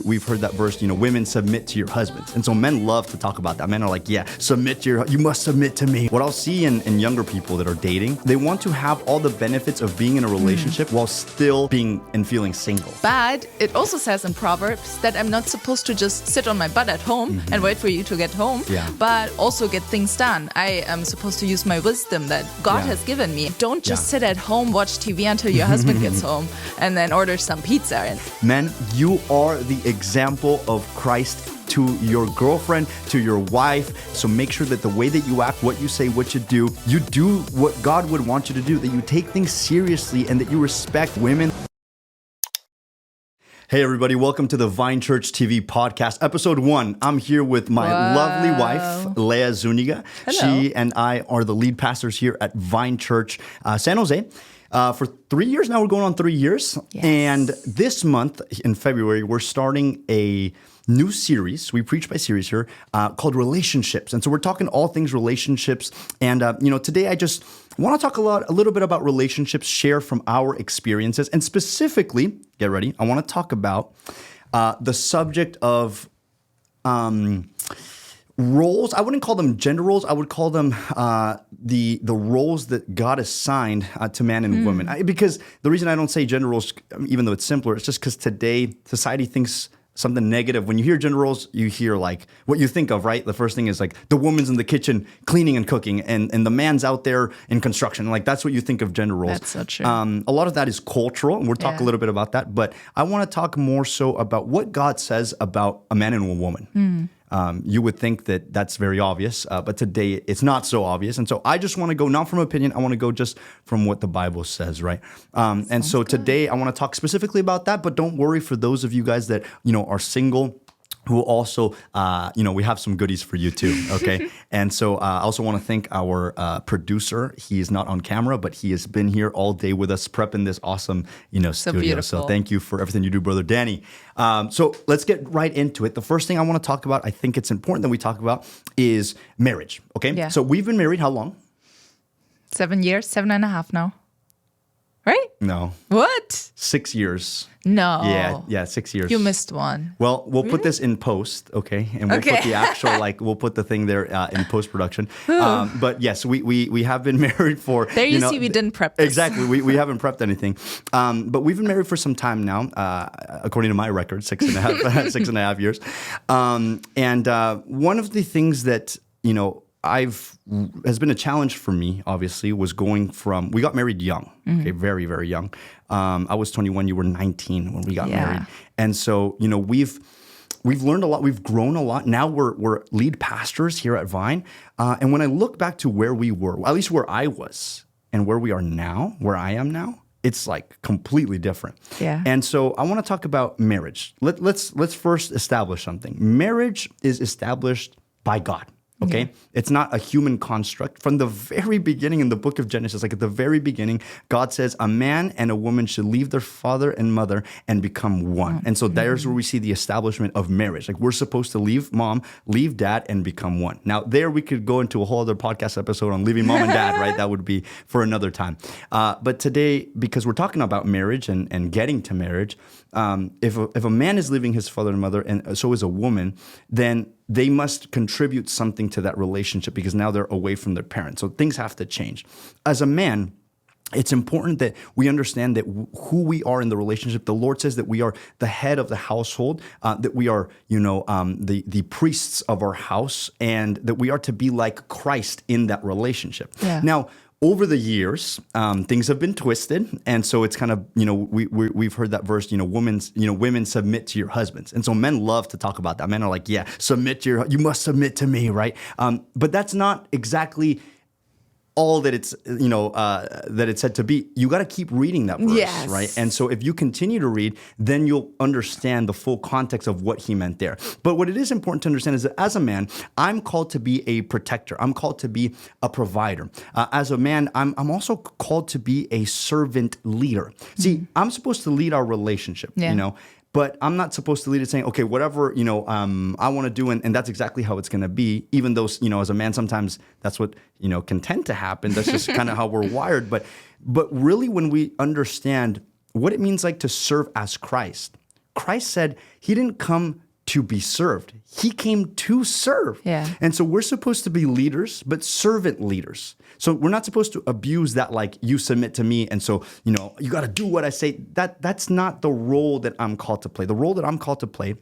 We've heard that verse, women submit to your husbands. And so men love to talk about that. Men are like, yeah, you must submit to me. What I'll see in younger people that are dating, they want to have all the benefits of being in a relationship while still being and feeling single. But it also says in Proverbs that I'm not supposed to just sit on my butt at home and wait for you to get home, but also get things done. I am supposed to use my wisdom that God has given me. Don't just sit at home, watch TV until your husband gets home and then order some pizza. Men, you are the example of Christ to your girlfriend, to your wife. So make sure that the way that you act, what you say, what you do what God would want you to do, that you take things seriously and that you respect women. Hey everybody, welcome to the Vine Church TV podcast, episode 1. I'm here with my lovely wife, Leah Zuniga. Hello. She and I are the lead pastors here at Vine Church, San Jose. For 3 years now, we're going on 3 years. Yes. And this month in February, we're starting a new series. We preach by series here called Relationships. And so we're talking all things relationships. And, today I just want to talk a little bit about relationships, share from our experiences. And specifically, get ready, I want to talk about the subject of roles. I wouldn't call them gender roles. I would call them the roles that God assigned to man and woman. Because the reason I don't say gender roles, even though it's simpler, it's just because today society thinks something negative. When you hear gender roles, you hear like what you think of, right? The first thing is like the woman's in the kitchen cleaning and cooking, and the man's out there in construction. Like that's what you think of gender roles. That's so true. A lot of that is cultural, and we'll talk a little bit about that. But I want to talk more so about what God says about a man and a woman. You would think that that's very obvious, but today it's not so obvious. And so I just want to go not from opinion, I want to go just from what the Bible says, right? And so today I want to talk specifically about that, but don't worry for those of you guys that, are single, who also, we have some goodies for you too, okay? And so I also want to thank our producer. He is not on camera, but he has been here all day with us prepping this awesome, studio. Beautiful. So thank you for everything you do, Brother Danny. So let's get right into it. The first thing I want to talk about, I think it's important that we talk about, is marriage, okay? Yeah. So we've been married how long? 7 years, 7.5 now. Right? No. What? 6 years. No. Yeah, 6 years. You missed one. Well, we'll put this in post, okay? And we'll put the actual, we'll put the thing there in post-production. But yes, we have been married for... There you see we didn't prep this. Exactly. We haven't prepped anything. But we've been married for some time now, according to my record, 6.5 years. And one of the things that, has been a challenge for me, obviously, was going from, we got married young, okay, very, very young. I was 21, you were 19 when we got married. And so, we've learned a lot, we've grown a lot. Now we're lead pastors here at Vine. And when I look back to where we were, at least where I was and where we are now, where I am now, it's like completely different. Yeah. And so I want to talk about marriage. Let's first establish something. Marriage is established by God. Okay? Yeah. It's not a human construct. From the very beginning in the book of Genesis, like at the very beginning, God says a man and a woman should leave their father and mother and become one. And so there's where we see the establishment of marriage. Like we're supposed to leave mom, leave dad, and become one. Now there we could go into a whole other podcast episode on leaving mom and dad, right? That would be for another time. But today, because we're talking about marriage and getting to marriage, if a man is leaving his father and mother, and so is a woman, then they must contribute something to that relationship because now they're away from their parents. So things have to change. As a man, it's important that we understand that who we are in the relationship. The Lord says that we are the head of the household, that we are, the priests of our house, and that we are to be like Christ in that relationship. Yeah. Now, over the years, things have been twisted, and so it's kind of we've heard that verse, women submit to your husbands, and so men love to talk about that. Men are like, yeah, you must submit to me, right? But that's not exactly all that it's that it's said to be. You got to keep reading that verse, right? And so if you continue to read, then you'll understand the full context of what he meant there. But what it is important to understand is that as a man, I'm called to be a protector. I'm called to be a provider. As a man, I'm also called to be a servant leader. See, I'm supposed to lead our relationship, but I'm not supposed to lead it saying, okay, whatever, I want to do, and that's exactly how it's going to be, even though, as a man, sometimes that's what, can tend to happen. That's just kind of how we're wired. But really, when we understand what it means like to serve as Christ, Christ said he didn't come to be served. He came to serve. Yeah. And so we're supposed to be leaders, but servant leaders. So we're not supposed to abuse that, like, you submit to me, and so, you know, you got to do what I say. That's not the role that I'm called to play. The role that I'm called to play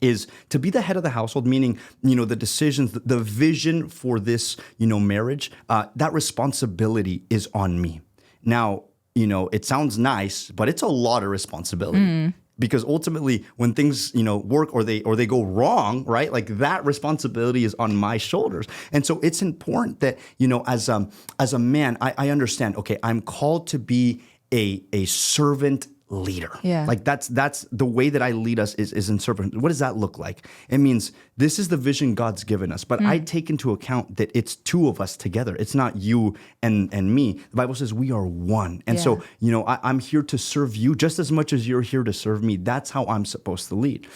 is to be the head of the household, meaning, you know, the decisions, the vision for this, you know, marriage, that responsibility is on me. Now, you know, it sounds nice, but it's a lot of responsibility. Because ultimately, when things, you know, work or they go wrong, right? Like, that responsibility is on my shoulders. And so it's important that, you know, as a man, I understand, okay, I'm called to be a servant leader. Yeah. Like, that's the way that I lead us is in servant. What does that look like? It means this is the vision God's given us, but I take into account that it's two of us together. It's not you and me. The Bible says we are one. And so, you know, I'm here to serve you just as much as you're here to serve me. That's how I'm supposed to lead.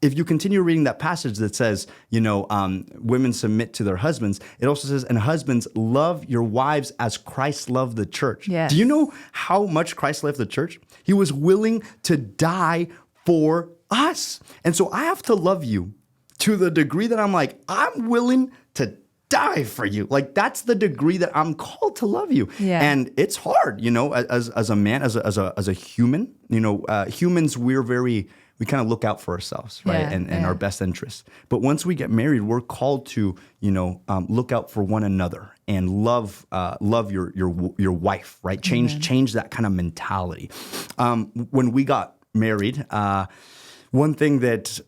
If you continue reading that passage that says, you know, women submit to their husbands, it also says, and husbands, love your wives as Christ loved the church. Yes. Do you know how much Christ loved the church? He was willing to die for us. And so I have to love you to the degree that I'm like, I'm willing to die for you. Like, that's the degree that I'm called to love you. Yeah. And it's hard, you know, as a man, as a human, you know, humans, we kind of look out for ourselves, right? And our best interests. But once we get married, we're called to, you know, look out for one another and love your wife, right? Change that kind of mentality. When we got married, one thing that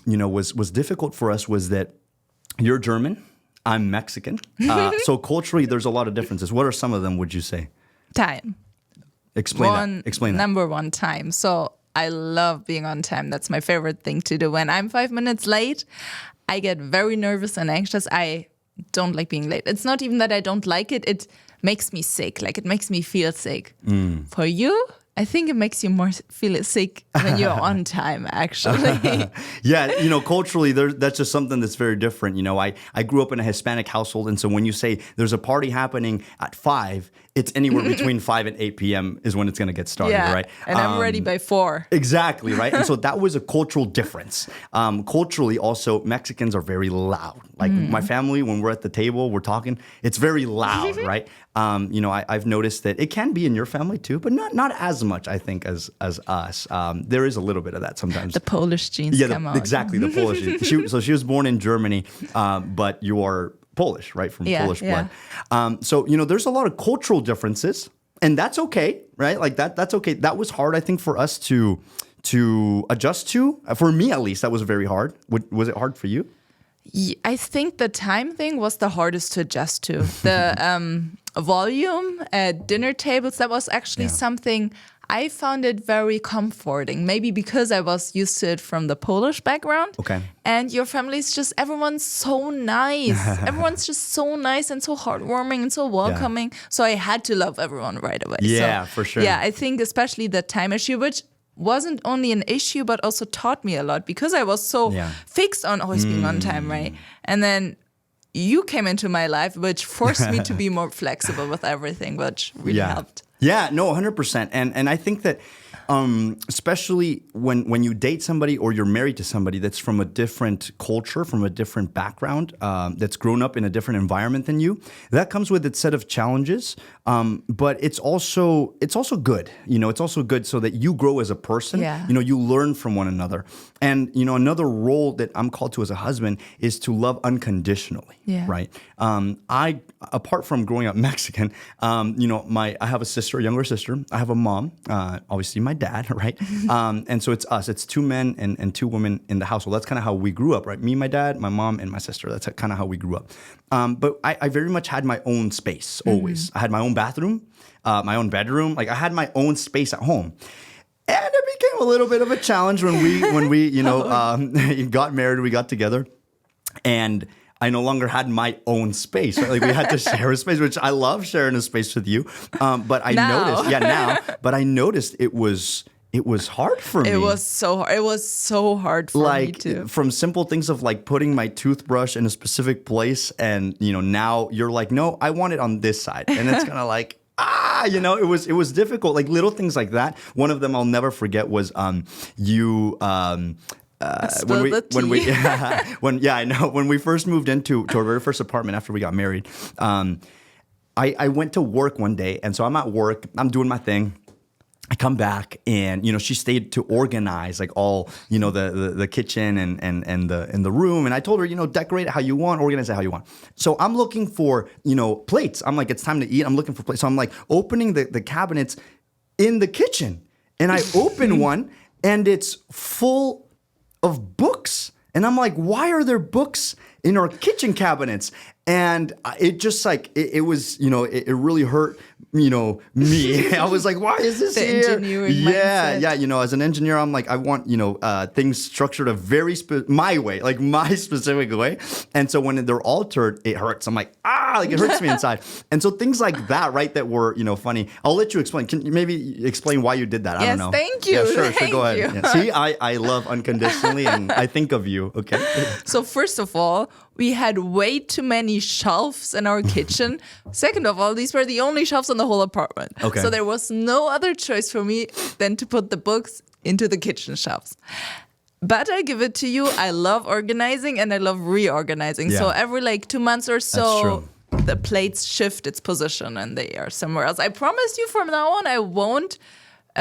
you know was difficult for us was that you're German, I'm Mexican, so culturally there's a lot of differences. What are some of them? Would you say? Time. Explain that. Number one, time. So I love being on time. That's my favorite thing to do. When I'm 5 minutes late, I get very nervous and anxious. I don't like being late. It's not even that I don't like it. It makes me sick. Like, it makes me feel sick. For you, I think it makes you more feel sick when you're on time, actually. Yeah, you know, culturally, that's just something that's very different. You know, I grew up in a Hispanic household, and so when you say there's a party happening at 5, it's anywhere between 5 and 8 p.m. is when it's going to get started, right? And I'm ready by 4. Exactly, right? And so that was a cultural difference. Culturally, also, Mexicans are very loud. Like, my family, when we're at the table, we're talking, it's very loud, right? You know, I've noticed that it can be in your family too, but not as much, I think, as us. There is a little bit of that sometimes. The Polish genes come out. Exactly, the Polish genes. So she was born in Germany, but you are Polish, right? From Polish blood. So, you know, there's a lot of cultural differences, and that's okay, right? Like, that's okay. That was hard, I think, for us to adjust to. For me, at least, that was very hard. Was it hard for you? I think the time thing was the hardest to adjust to. The volume at dinner tables, that was actually something I found it very comforting. Maybe because I was used to it from the Polish background. Okay. And your family is just, everyone's so nice. Everyone's just so nice and so heartwarming and so welcoming. So I had to love everyone right away. Yeah, so, for sure. Yeah, I think especially the time issue, which wasn't only an issue, but also taught me a lot because I was so fixed on always being on time, right? And then you came into my life, which forced me to be more flexible with everything, which really helped. Yeah, no, 100%. And I think that especially when you date somebody or you're married to somebody that's from a different culture, from a different background, that's grown up in a different environment than you, that comes with its set of challenges. But it's also good. You know, it's also good so that you grow as a person. Yeah. You know, you learn from one another. And, you know, another role that I'm called to as a husband is to love unconditionally. Yeah. Right. I, apart from growing up Mexican, you know, I have a younger sister. I have a mom, obviously my dad, right? And so it's us. It's 2 men and 2 women in the household. That's kind of how we grew up, right? Me, my dad, my mom, and my sister. That's kind of how we grew up. But I very much had my own space always. I had my own bathroom, my own bedroom. Like, I had my own space at home. And it became a little bit of a challenge when we you know, got married, we got together. And I no longer had my own space, right? Like, we had to share a space, which I love sharing a space with you. But I noticed it was hard for me. It was so hard for me too. Like, from simple things of like putting my toothbrush in a specific place, and, you know, now you're like, no, I want it on this side. And it's kind of like, You know, it was difficult. Like little things like that. One of them I'll never forget was you. I know when we first moved into our very first apartment after we got married, I went to work one day, and so I'm at work, I'm doing my thing. I come back and, you know, she stayed to organize like all, you know, the kitchen and the room. And I told her, you know, decorate it how you want, organize it how you want. So I'm looking for, you know, plates. I'm like, it's time to eat. I'm looking for plates. So I'm like opening the cabinets in the kitchen. And I open one and it's full of books. And I'm like, why are there books in our kitchen cabinets? And it just like, it was, you know, it really hurt, you know, me. I was like, why is this here? Engineering mindset. Yeah. You know, as an engineer, I'm like, I want, you know, things structured a very, my way, like my specific way. And so when they're altered, it hurts. I'm like, like it hurts me inside. And so things like that, right, that were, you know, funny. I'll let you explain. Can you maybe explain why you did that? I don't know. Thank you. Yeah, sure, go ahead. Yeah. See, I love unconditionally and I think of you, okay? So first of all, we had way too many shelves in our kitchen. Second of all, these were the only shelves in the whole apartment. Okay. So there was no other choice for me than to put the books into the kitchen shelves. But I give it to you, I love organizing and I love reorganizing. Yeah. So every like 2 months or so, That's true. the plates shift its position and they are somewhere else. I promise you from now on, I won't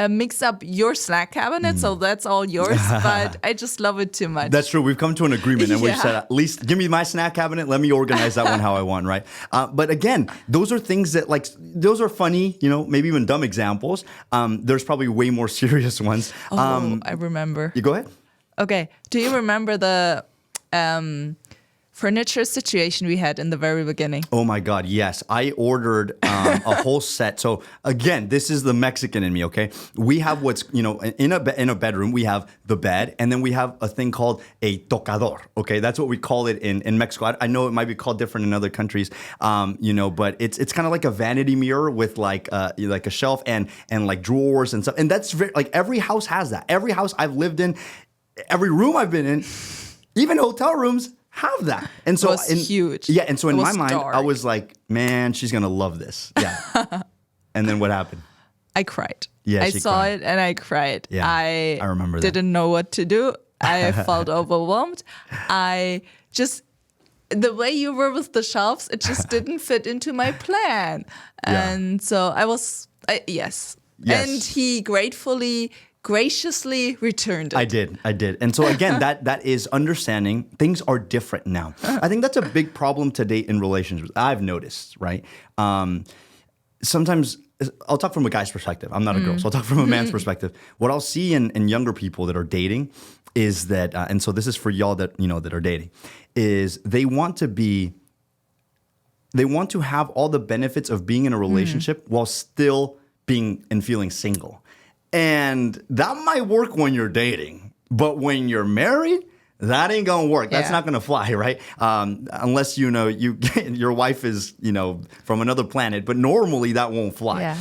mix up your snack cabinet, so that's all yours, but I just love it too much. That's true. We've come to an agreement and we've Yeah. said, at least give me my snack cabinet. Let me organize that one how I want, right? But again, those are things that like, those are funny, you know, maybe even dumb examples. There's probably way more serious ones. I remember. You go ahead. Okay. Do you remember the furniture situation we had in the very beginning? Oh my God, yes. I ordered a whole set. So again, this is the Mexican in me, okay? We have what's, you know, in a bedroom, we have the bed, and then we have a thing called a tocador, okay? That's what we call it in Mexico. I know it might be called different in other countries, you know, but it's kind of like a vanity mirror with like a shelf and like drawers and stuff. And that's very, like every house has that. Every house I've lived in, every room I've been in, even hotel rooms, have that. And so it was huge. Yeah, and so in my mind, dark. I was like, man, she's gonna love this. Yeah. And then what happened? I cried. Yeah, I she saw cried. it and I cried. Yeah, I remember that. Didn't know what to do. I felt overwhelmed. The way you were with the shelves, it just didn't fit into my plan. Yeah. And so yes. And he graciously returned it. I did. And so again, that is understanding things are different now. I think that's a big problem today in relationships. I've noticed, right? Sometimes I'll talk from a guy's perspective. I'm not a girl, so I'll talk from a man's perspective. What I'll see in younger people that are dating is that, and so this is for y'all that, you know, that are dating, is they want to have all the benefits of being in a relationship while still being and feeling single. And that might work when you're dating, but when you're married, that ain't gonna work. That's not gonna fly, right? Unless you know your wife is, you know, from another planet. But normally that won't fly. Yeah.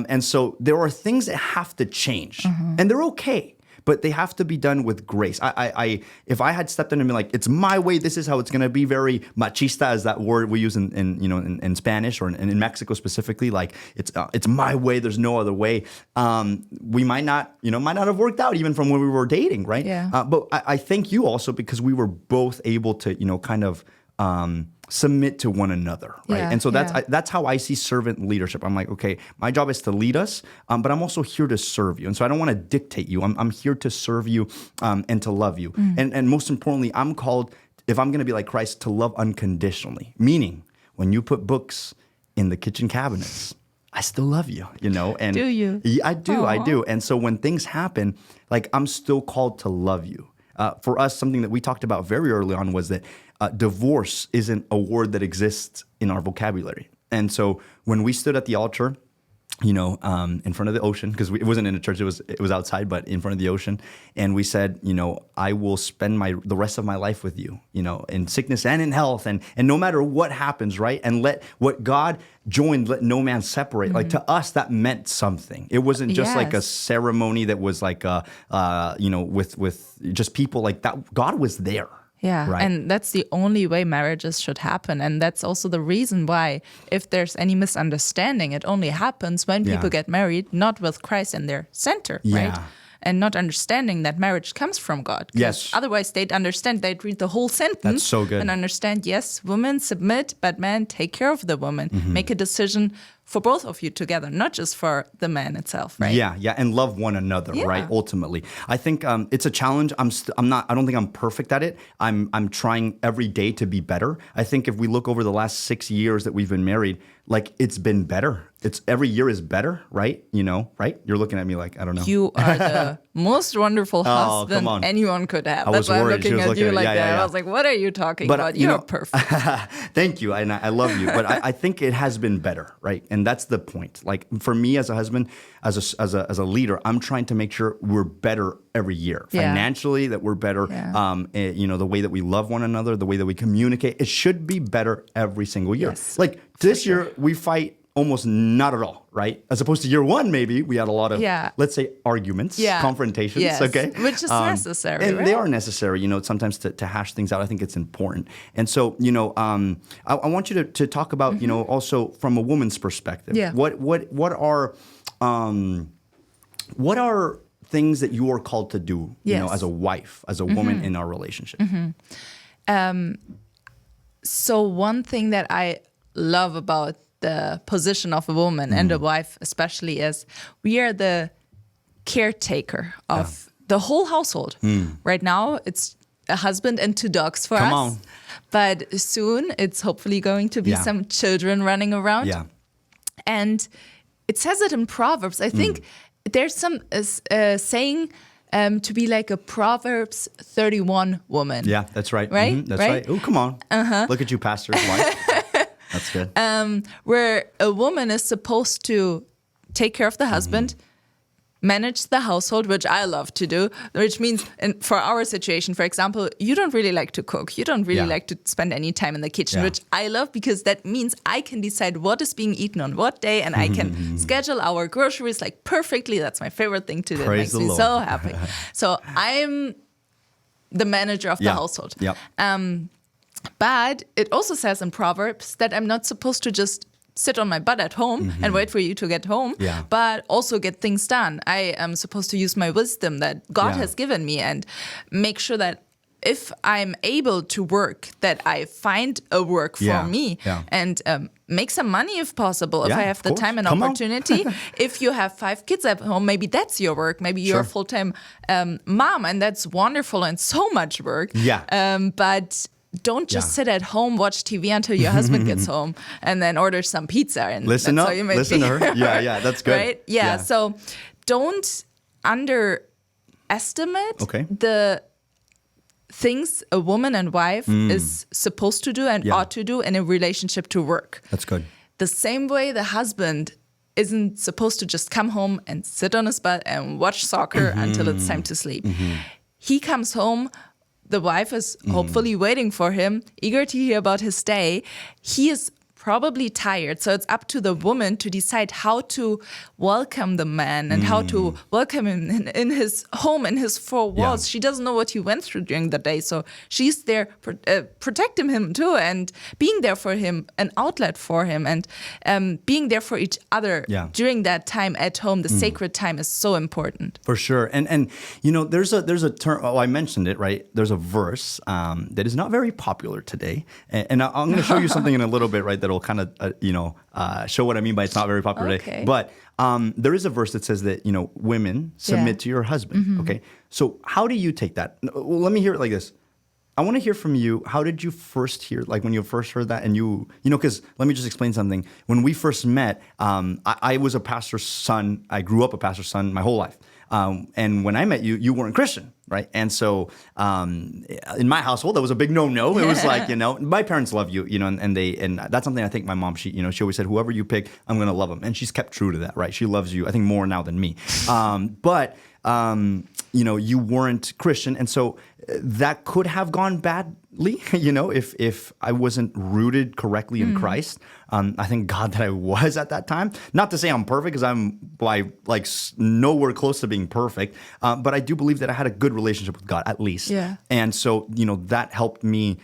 And so there are things that have to change, and they're okay. But they have to be done with grace. If I had stepped in and been like, it's my way, this is how it's gonna be, very machista is that word we use in Spanish or in Mexico specifically. Like it's my way, there's no other way. We might not have worked out even from when we were dating, right? Yeah. But I thank you also because we were both able to, you know, kind of submit to one another, right? Yeah, and so that's how I see servant leadership. I'm like, okay, my job is to lead us, but I'm also here to serve you. And so I don't want to dictate you. I'm here to serve you and to love you. And most importantly, I'm called, if I'm going to be like Christ, to love unconditionally. Meaning, when you put books in the kitchen cabinets, I still love you, you know? And do you? I do. Aww. I do. And so when things happen, like I'm still called to love you. For us, something that we talked about very early on was that divorce isn't a word that exists in our vocabulary. And so when we stood at the altar, you know, in front of the ocean, because it wasn't in a church, it was outside, but in front of the ocean. And we said, you know, I will spend the rest of my life with you, you know, in sickness and in health. And no matter what happens, right? And let what God joined, let no man separate. Like to us, that meant something. It wasn't just like a ceremony that was like, you know, with just people like that. God was there. Yeah, Right. and that's the only way marriages should happen. And that's also the reason why, if there's any misunderstanding, it only happens when people get married, not with Christ in their center, right? Yeah. And not understanding that marriage comes from God. 'Cause Yes. Otherwise, they'd understand, they'd read the whole sentence. That's so good. And understand, yes, women submit, but men take care of the woman. Make a decision for both of you together, not just for the man itself, right? Yeah, and love one another, Yeah. right? Ultimately, I think it's a challenge. I'm not. I don't think I'm perfect at it. I'm trying every day to be better. I think if we look over the last 6 years that we've been married, like it's been better. It's every year is better, right? You know, right? You're looking at me like I don't know. You are the most wonderful husband come on. anyone could have. I That's was why I'm worried. She looking was at looking you at- like yeah, that. yeah. I was like, what are you talking But, about? you You're know- perfect. Thank you, and I love you. But I think it has been better, right? And that's the point. Like for me as a husband, as a leader, I'm trying to make sure we're better every year Yeah. financially. That we're better. Yeah. You know, the way that we love one another, the way that we communicate, it should be better every single year. Yes, like this year, we fight almost not at all, right? As opposed to year one, maybe we had a lot of, let's say, arguments, confrontations, Yes. okay? Which is necessary, And right? they are necessary, you know, sometimes to hash things out. I think it's important. And so, you know, I want you to talk about, you know, also from a woman's perspective. Yeah. What are things that you are called to do, you know, Yes. as a wife, as a woman in our relationship? So one thing that I love about the position of a woman and a wife especially is we are the caretaker of the whole household. Right now, it's a husband and 2 dogs for Come us. on. But soon, it's hopefully going to be Yeah. some children running around. Yeah. And it says it in Proverbs. I think there's some saying to be like a Proverbs 31 woman. Yeah, that's right. Right? That's Right? right. Oh, come on. Look at you, pastor's wife. That's good. Where a woman is supposed to take care of the husband, manage the household, which I love to do, which means for our situation, for example, you don't really like to cook. You don't really like to spend any time in the kitchen, which I love because that means I can decide what is being eaten on what day and I can schedule our groceries like perfectly. That's my favorite thing to do. It Praise makes the me Lord. so happy. So I'm the manager of the household. Yep. But it also says in Proverbs that I'm not supposed to just sit on my butt at home and wait for you to get home, but also get things done. I am supposed to use my wisdom that God has given me and make sure that if I'm able to work, that I find a work for me and make some money if possible, if I have the time and opportunity. If you have 5 kids at home, maybe that's your work. Maybe you're a full-time mom and that's wonderful and so much work. But don't just sit at home, watch TV until your husband gets home and then order some pizza. And Listen that's up, how you make listen to her. Yeah, that's good. Right? Yeah, so don't underestimate the things a woman and wife is supposed to do and ought to do in a relationship to work. That's good. The same way the husband isn't supposed to just come home and sit on his butt and watch soccer until it's time to sleep. He comes home, the wife is hopefully waiting for him, eager to hear about his day. He is probably tired. So it's up to the woman to decide how to welcome the man and how to welcome him in his home, in his 4 walls. She doesn't know what he went through during the day. So she's there protecting him too and being there for him, an outlet for him and being there for each other during that time at home. The sacred time is so important. For sure. And you know, there's a term, I mentioned it, right? There's a verse that is not very popular today. And I'm going to show you something in a little bit, right, that'll kind of, show what I mean by it's not very popular today. But there is a verse that says that, you know, women submit to your husband. Okay. So how do you take that? Well, let me hear it like this. I want to hear from you. How did you first hear, like when you first heard that and you know, because let me just explain something. When we first met, I was a pastor's son. I grew up a pastor's son my whole life. And when I met you, you weren't Christian, right? And so in my household, that was a big no-no. It was like, you know, my parents love you, you know, and that's something I think my mom, she always said, whoever you pick, I'm going to love them. And she's kept true to that, right? She loves you, I think, more now than me. But you weren't Christian. And so that could have gone badly, if I wasn't rooted correctly in Christ. I thank God that I was at that time. Not to say I'm perfect, because I'm nowhere close to being perfect. But I do believe that I had a good relationship with God, at least. Yeah. And so, that helped me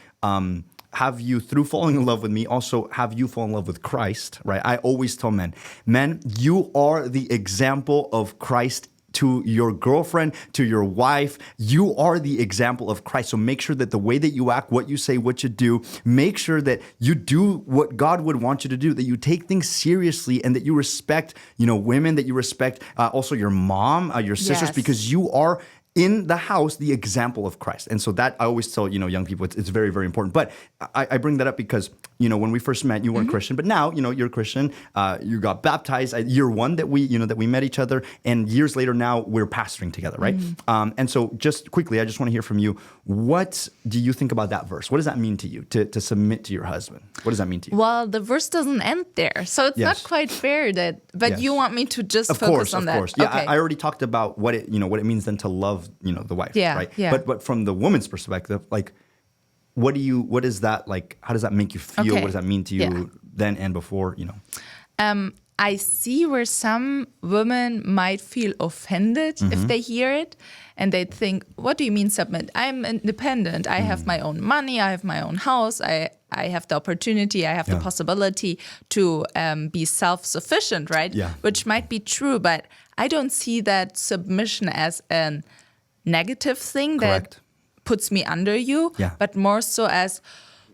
have you, through falling in love with me, also have you fall in love with Christ, right? I always tell men, you are the example of Christ to your girlfriend, to your wife. You are the example of Christ. So make sure that the way that you act, what you say, what you do, make sure that you do what God would want you to do, that you take things seriously, and that you respect, women, that you respect also your mom, your sisters, Yes. because you are in the house the example of Christ. And so that I always tell, young people, it's very, very important. But I bring that up because, when we first met, you weren't Christian, but now, you're a Christian. You got baptized at year one that we met each other. And years later now we're pastoring together, right? And so just quickly, I just want to hear from you. What do you think about that verse? What does that mean to you, to submit to your husband? What does that mean to you? Well, the verse doesn't end there. So it's not quite fair but you want me to just focus on that. Of course. Yeah, okay. I already talked about what it means then to love, the wife, right? Yeah. But from the woman's perspective, what is that like? How does that make you feel? Okay. What does that mean to you then and before, I see where some women might feel offended if they hear it, and they think, what do you mean submit? I'm independent. I have my own money. I have my own house. I have the opportunity. I have the possibility to be self-sufficient, right? Yeah. Which might be true, but I don't see that submission as a negative thing Correct. that puts me under you, Yeah. but more so as,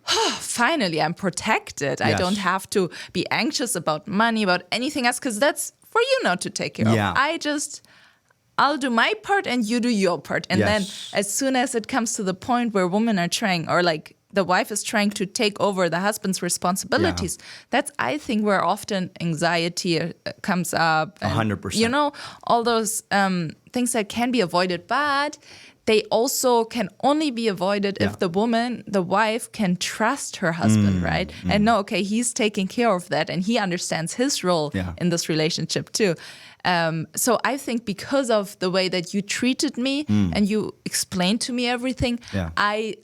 finally, I'm protected. I Yes. don't have to be anxious about money, about anything else, because that's for you not to take care Yeah. of. I'll do my part and you do your part. And then Yes. as soon as it comes to the point where women are trying, or the wife is trying to take over the husband's responsibilities, that's, I think, where often anxiety comes up. And, 100%. all those things that can be avoided, but they also can only be avoided if the wife can trust her husband, right? And know, okay, he's taking care of that and he understands his role in this relationship too. So I think because of the way that you treated me and you explained to me everything, I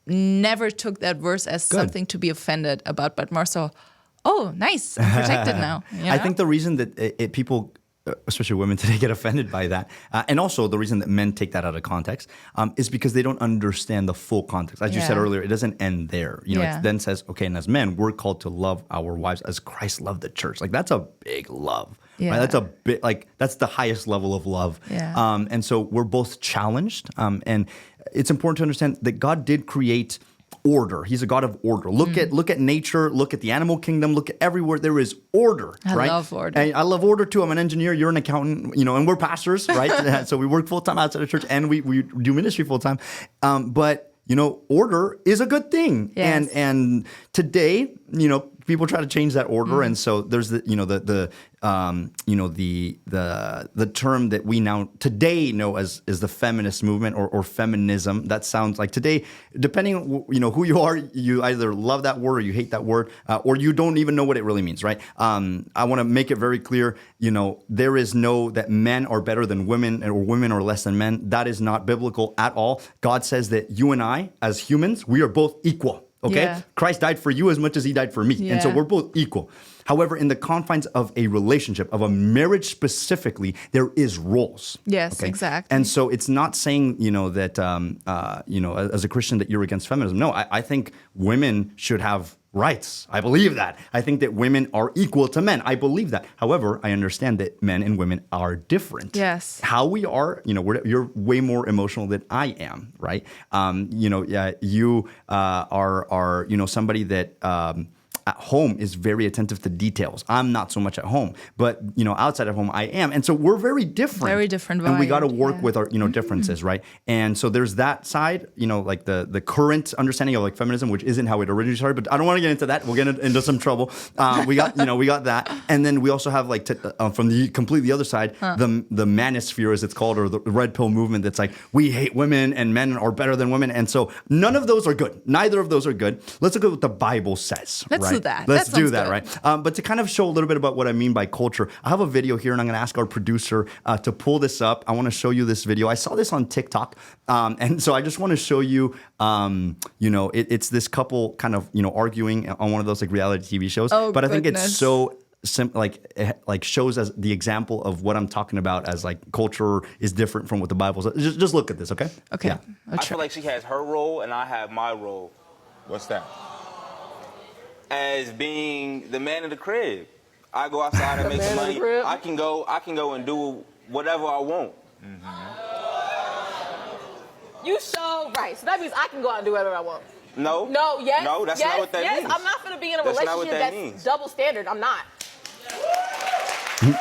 never took that verse as something to be offended about, but more so, oh, nice, I'm protected now. I think the reason that people, especially women today, get offended by that, and also the reason that men take that out of context, is because they don't understand the full context. As you said earlier, it doesn't end there. It then says, okay, and as men, we're called to love our wives as Christ loved the church. That's a big love. Yeah. Right? That's a bit that's the highest level of love. Yeah. And so we're both challenged. And it's important to understand that God did create order. He's a God of order. Look at nature, look at the animal kingdom, look at everywhere there is order. I right? love order. And I love order too. I'm an engineer, you're an accountant, and we're pastors, right? So we work full-time outside of church and we do ministry full-time. But order is a good thing. Yes. And today, people try to change that order, and so there's the term that we now today know as the feminist movement or feminism. That sounds like today, depending on who you are, you either love that word or you hate that word, or you don't even know what it really means, right? I want to make it very clear. There is no that men are better than women or women are less than men. That is not biblical at all. God says that you and I, as humans, we are both equal. Okay? Yeah. Christ died for you as much as he died for me. Yeah. And so we're both equal. However, in the confines of a relationship, of a marriage specifically, there is roles. Yes, exactly. And so it's not saying, that, as a Christian that you're against feminism. No, I think women should have rights. I believe that. I think that women are equal to men. I believe that. However, I understand that men and women are different. Yes. How we are, you're way more emotional than I am, right? You are somebody that at home is very attentive to details. I'm not so much at home, but outside of home I am, and so we're very different. Very different. And we got to wired, work with our differences, right? And so there's that side, like the current understanding of feminism, which isn't how it originally started. But I don't want to get into that. We'll get into some trouble. We got that, and then we also have from the completely other side, the manosphere, as it's called, or the red pill movement. That's like we hate women and men are better than women, and so none of those are good. Neither of those are good. Let's look at what the Bible says. Let's right? that. Let's That sounds do that, good. right? But to kind of show a little bit about what I mean by culture, I have a video here, and I'm going to ask our producer to pull this up. I want to show you this video. I saw this on TikTok, and so I just want to show you. It's this couple kind of arguing on one of those like reality TV shows. Oh, but I think it's goodness. so like shows as the example of what I'm talking about as like culture is different from what the Bible says. Just look at this, okay? Okay. Yeah. I'll I try. feel like she has her role and I have my role What's that? as being the man of the crib. I go outside and make some man of money. the crib? I can go and do whatever I want. You so right. So that means I can go out and do whatever I want. No. No, yes. No, that's yes, not what that yes. means. I'm not going to be in a That's not what relationship that that's means. double standard. I'm not.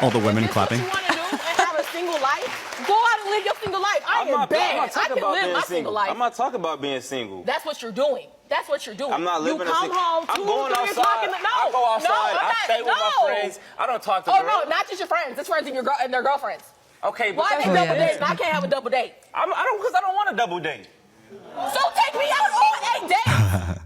All the women If this clapping. what you want to do and have a single life, go out and live your single life. I I'm am not bad. I talking can about live being my single. single life. I'm not talking about being single. That's what you're doing. That's what you're doing. I'm not living You a come single. home 2, I'm going 3 o'clock outside. in the I go outside. No, I stay with my friends. I don't talk to Oh girls. no, not just your friends. It's friends and their girlfriends. Okay, but Why that's they Oh, double yeah, date and I can't have a double date? I don't want a double date. So take me out on 8 dates.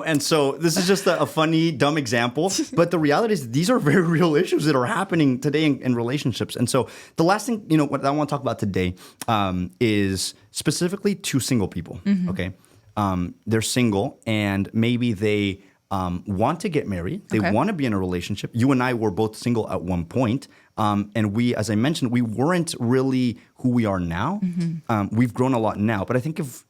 And so this is just a funny, dumb example. But the reality is these are very real issues that are happening today in relationships. And so the last thing, what I want to talk about today is specifically two single people, okay? They're single and maybe they want to get married. They Okay. want to be in a relationship. You and I were both single at one point. And we, as I mentioned, we weren't really who we are now. We've grown a lot now. But I think if,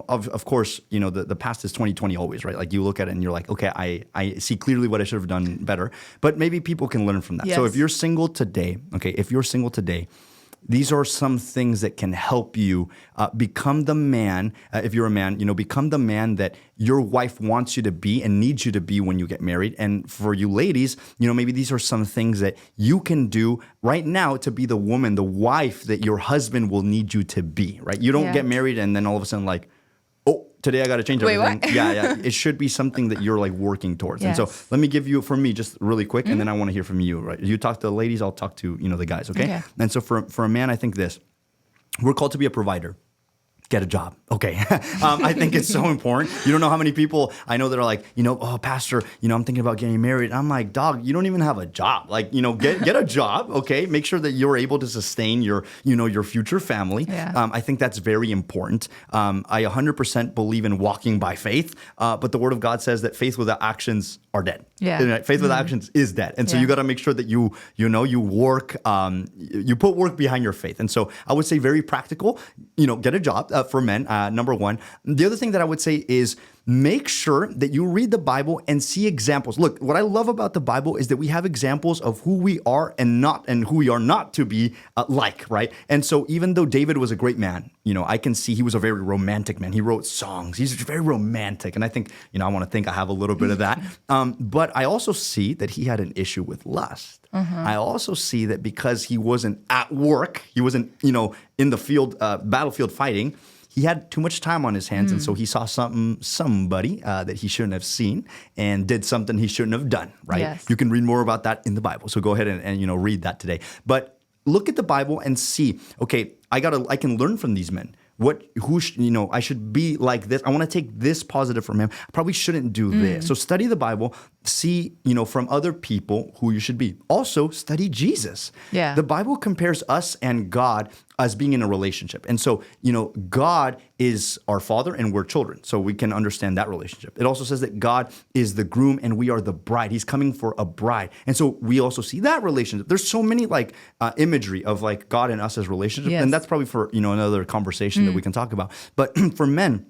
of course, the past is 2020 always, right? Like you look at it and you're like, okay, I see clearly what I should have done better. But maybe people can learn from that. So Yes. if you're single today, these are some things that can help you become the man. If you're a man, become the man that your wife wants you to be and needs you to be when you get married. And for you ladies, maybe these are some things that you can do right now to be the woman, the wife that your husband will need you to be, right? You don't Yeah. get married and then all of a sudden like, oh, today I got to change Wait, everything. what? Yeah. It should be something that you're like working towards. And so Yes. let me give you, for me, just really quick, and then I want to hear from you, right? You talk to the ladies, I'll talk to, the guys, okay? Okay. And so for a man, I think this, we're called to be a provider. Get a job. Okay. I think it's so important. You don't know how many people I know that are like, oh, pastor, I'm thinking about getting married. And I'm like, dog, you don't even have a job. Like, get a job. Okay. Make sure that you're able to sustain your future family. Yeah. I think that's very important. I 100% believe in walking by faith. But the word of God says that faith without actions are dead. Yeah. And faith without actions is dead. And so Yeah. you got to make sure that you work, you put work behind your faith. And so I would say very practical, get a job for men, number one. The other thing that I would say is make sure that you read the Bible and see examples. Look, what I love about the Bible is that we have examples of who we are and who we are not to be like, right? And so even though David was a great man, I can see he was a very romantic man. He wrote songs. He's very romantic. And I think, I want to think I have a little bit of that. But I also see that he had an issue with lust. I also see that because he wasn't at work, he wasn't, in the field, battlefield fighting, he had too much time on his hands, and so he saw somebody that he shouldn't have seen and did something he shouldn't have done, right? Yes. You can read more about that in the Bible. So go ahead and read that today. But look at the Bible and see, okay, I can learn from these men. I should be like this. I want to take this positive from him. I probably shouldn't do this. So study the Bible, see, from other people who you should be. Also, study Jesus. Yeah. The Bible compares us and God as being in a relationship. And so, God is our father and we're children. So we can understand that relationship. It also says that God is the groom and we are the bride. He's coming for a bride. And so we also see that relationship. There's so many imagery of God and us as relationship. Yes. And that's probably for, another conversation that we can talk about. But for men,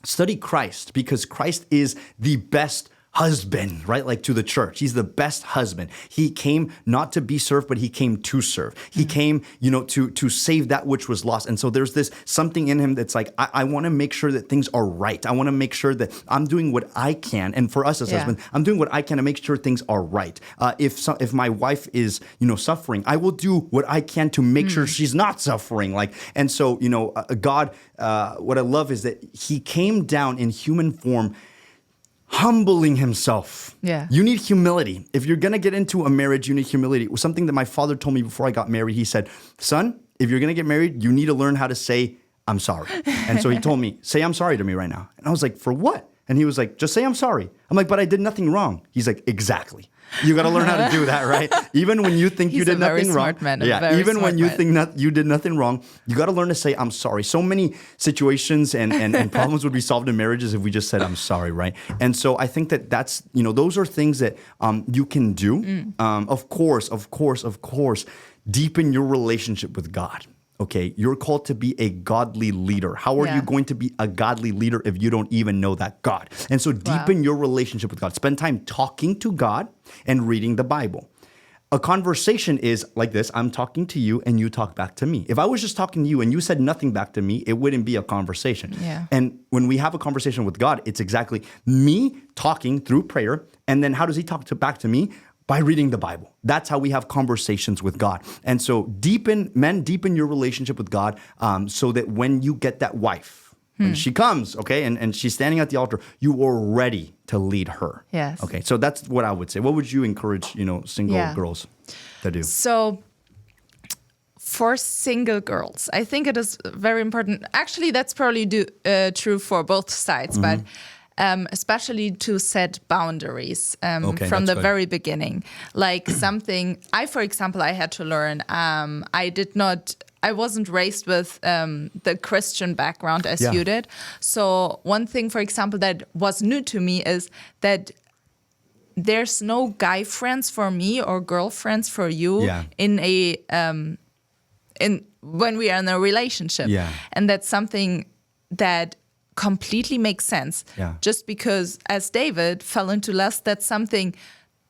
study Christ because Christ is the best husband, right? Like to the church. He's the best husband. He came not to be served, but he came to serve. He came, to save that which was lost. And so there's this something in him that's like, I want to make sure that things are right. I want to make sure that I'm doing what I can. And for us as husbands, I'm doing what I can to make sure things are right. If my wife is, suffering, I will do what I can to make sure she's not suffering. And so, God, what I love is that he came down in human form, humbling himself. Yeah. You need humility. If you're going to get into a marriage, you need humility. It was something that my father told me before I got married. He said, son, if you're going to get married, you need to learn how to say, I'm sorry. And so he told me, say I'm sorry to me right now. And I was like, for what? And he was like, just say I'm sorry. I'm like, but I did nothing wrong. He's like, exactly. You got to learn how to do that, right? Even when you think you did nothing wrong. Even when you think you did nothing wrong, you got to learn to say, I'm sorry. So many situations and problems would be solved in marriages if we just said, I'm sorry, right? And so I think that's, those are things that you can do. Of course, deepen your relationship with God. Okay, you're called to be a godly leader. How are you going to be a godly leader if you don't even know that God? And so deepen your relationship with God. Spend time talking to God and reading the Bible. A conversation is like this. I'm talking to you and you talk back to me. If I was just talking to you and you said nothing back to me, it wouldn't be a conversation. Yeah. And when we have a conversation with God, it's exactly me talking through prayer. And then how does he talk back to me? By reading the Bible. That's how we have conversations with God. And so deepen your relationship with God so that when you get that wife, when she comes, okay, and she's standing at the altar, you are ready to lead her. Yes. Okay, so that's what I would say. What would you encourage, single girls to do? So for single girls, I think it is very important. Actually, that's probably true for both sides, but especially to set boundaries from the very beginning. Like something, for example, I had to learn. I wasn't raised with the Christian background as you did. So one thing, for example, that was new to me is that there's no guy friends for me or girlfriends for you in when we are in a relationship. Yeah. And that's something that completely makes sense. Yeah. Just because as David fell into lust, that's something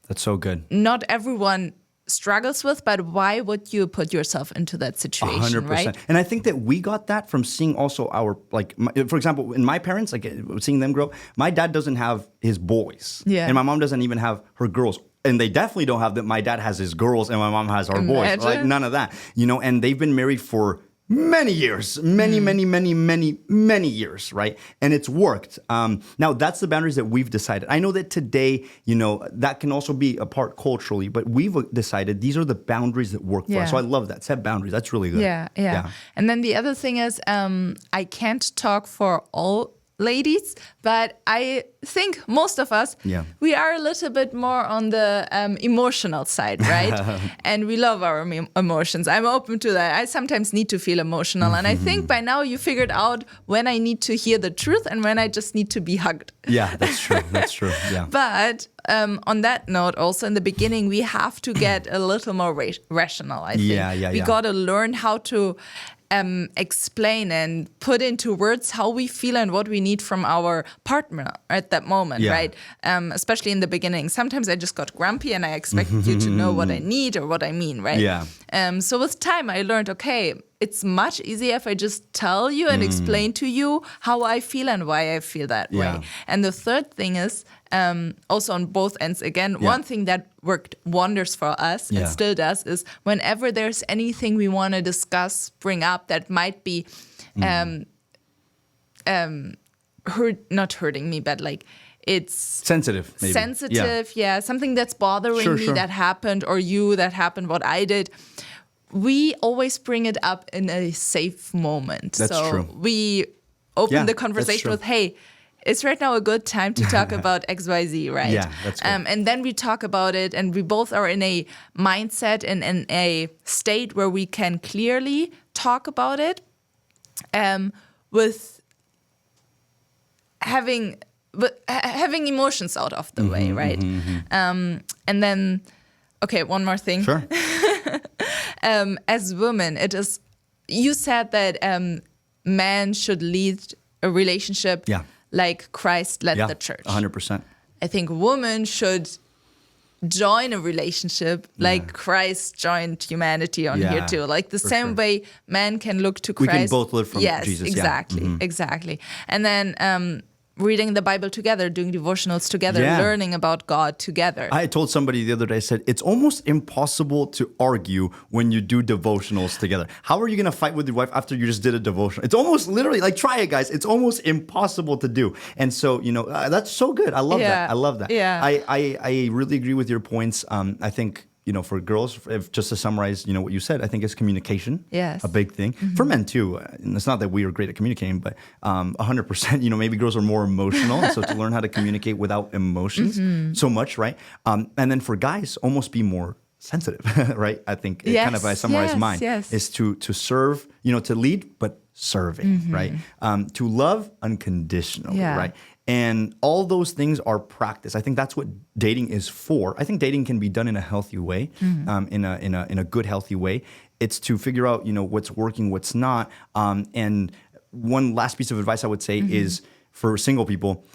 that's so good. Not everyone struggles with, but why would you put yourself into that situation, 100%. Right? And I think that we got that from seeing also for example, in my parents, seeing them grow, my dad doesn't have his boys. Yeah. And my mom doesn't even have her girls. And they definitely don't have that. My dad has his girls and my mom has her boys. Like none of that, and they've been married for many years, many years, right? And it's worked. Now, that's the boundaries that we've decided. I know that today, that can also be a part culturally, but we've decided these are the boundaries that work for us. So I love that. Set boundaries. That's really good. Yeah. And then the other thing is, I can't talk for all ladies, but I think most of us, we are a little bit more on the emotional side, right? And we love our emotions. I'm open to that. I sometimes need to feel emotional. And I think by now you figured out when I need to hear the truth and when I just need to be hugged. Yeah, that's true. That's true. Yeah. But on that note, also in the beginning, we have to get a little more rational, I think. We got to learn how to explain and put into words how we feel and what we need from our partner at that moment, right? Especially in the beginning. Sometimes I just got grumpy and I expected you to know what I need or what I mean, right? Yeah. So with time, I learned, okay, it's much easier if I just tell you and explain to you how I feel and why I feel that way. And the third thing is, also on both ends, again, one thing that worked wonders for us, and still does, is whenever there's anything we want to discuss, bring up that might be not hurting me, but like it's sensitive, maybe. Something that's bothering me that happened, or that happened what I did. We always bring it up in a safe moment. That's true. We open the conversation with, hey, it's right now a good time to talk about XYZ, right? Yeah, that's good. And then we talk about it, and we both are in a mindset and in a state where we can clearly talk about it with having emotions out of the way, right? And then, okay, one more thing. Sure. As women, you said that men should lead a relationship like Christ led the church. 100%. I think women should join a relationship like Christ joined humanity on here too. Like the same way men can look to Christ. We can both live from Jesus. Exactly. And then reading the Bible together, doing devotionals together, learning about God together. I told somebody the other day, I said, it's almost impossible to argue when you do devotionals together. How are you going to fight with your wife after you just did a devotional? It's almost literally, like, try it, guys. It's almost impossible to do. And so, that's so good. I love that. I love that. Yeah. I really agree with your points. I think for girls, just to summarize, what you said, I think is communication. Yes. A big thing. For men too. And it's not that we are great at communicating, but 100%, maybe girls are more emotional. So to learn how to communicate without emotions so much, right? And then for guys, almost be more sensitive, right? I think kind of I summarize mine is to serve, to lead, but serving, right? To love unconditionally, right? And all those things are practice. I think that's what dating is for. I think dating can be done in a healthy way, in a good, healthy way. It's to figure out, what's working, what's not. And one last piece of advice I would say is for single people.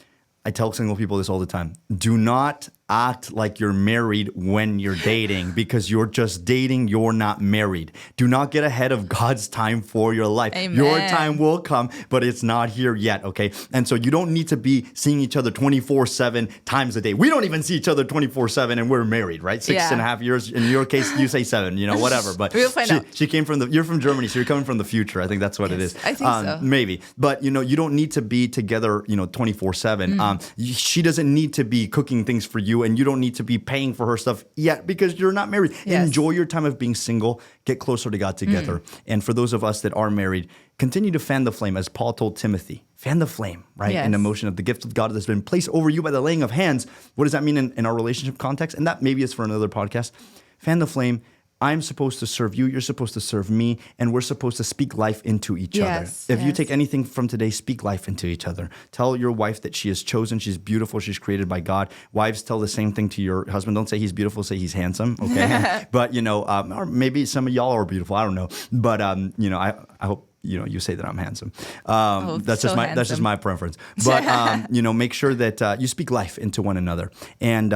I tell single people this all the time. Do not act like you're married when you're dating, because you're just dating. You're not married. Do not get ahead of God's time for your life. Amen. Your time will come, but it's not here yet, okay? And so you don't need to be seeing each other 24/7 times a day. We don't even see each other 24/7 and we're married, right? 6.5 years. In your case, you say 7, whatever. But we'll find out. She came from you're from Germany, so you're coming from the future. I think that's what it is. I think so. Maybe. But, you don't need to be together, 24/7. She doesn't need to be cooking things for you, and you don't need to be paying for her stuff yet because you're not married. Yes. Enjoy your time of being single. Get closer to God together. And for those of us that are married, continue to fan the flame, as Paul told Timothy. Fan the flame, right? Yes. In the motion of the gift of God that's been placed over you by the laying of hands. What does that mean in our relationship context? And that maybe is for another podcast. Fan the flame. I'm supposed to serve you. You're supposed to serve me. And we're supposed to speak life into each other. If you take anything from today, speak life into each other. Tell your wife that she is chosen. She's beautiful. She's created by God. Wives, tell the same thing to your husband. Don't say he's beautiful. Say he's handsome. Okay. But, or maybe some of y'all are beautiful. I don't know. But, I hope, you say that I'm handsome. That's just my preference. But, make sure that you speak life into one another. And,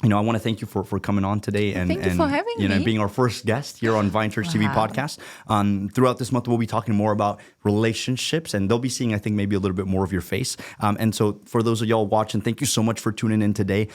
I want to thank you for coming on today and thank you for having me. Being our first guest here on Vine Church TV podcast. Throughout this month, we'll be talking more about relationships, and they'll be seeing, I think, maybe a little bit more of your face. And so for those of y'all watching, thank you so much for tuning in today.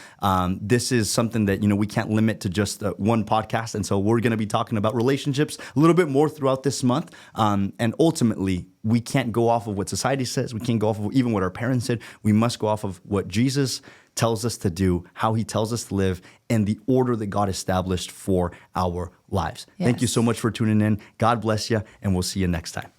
This is something that, we can't limit to just one podcast. And so we're going to be talking about relationships a little bit more throughout this month. And ultimately, we can't go off of what society says. We can't go off of even what our parents said. We must go off of what Jesus tells us to do, how he tells us to live, and the order that God established for our lives. Thank you so much for tuning in. God bless you, and we'll see you next time.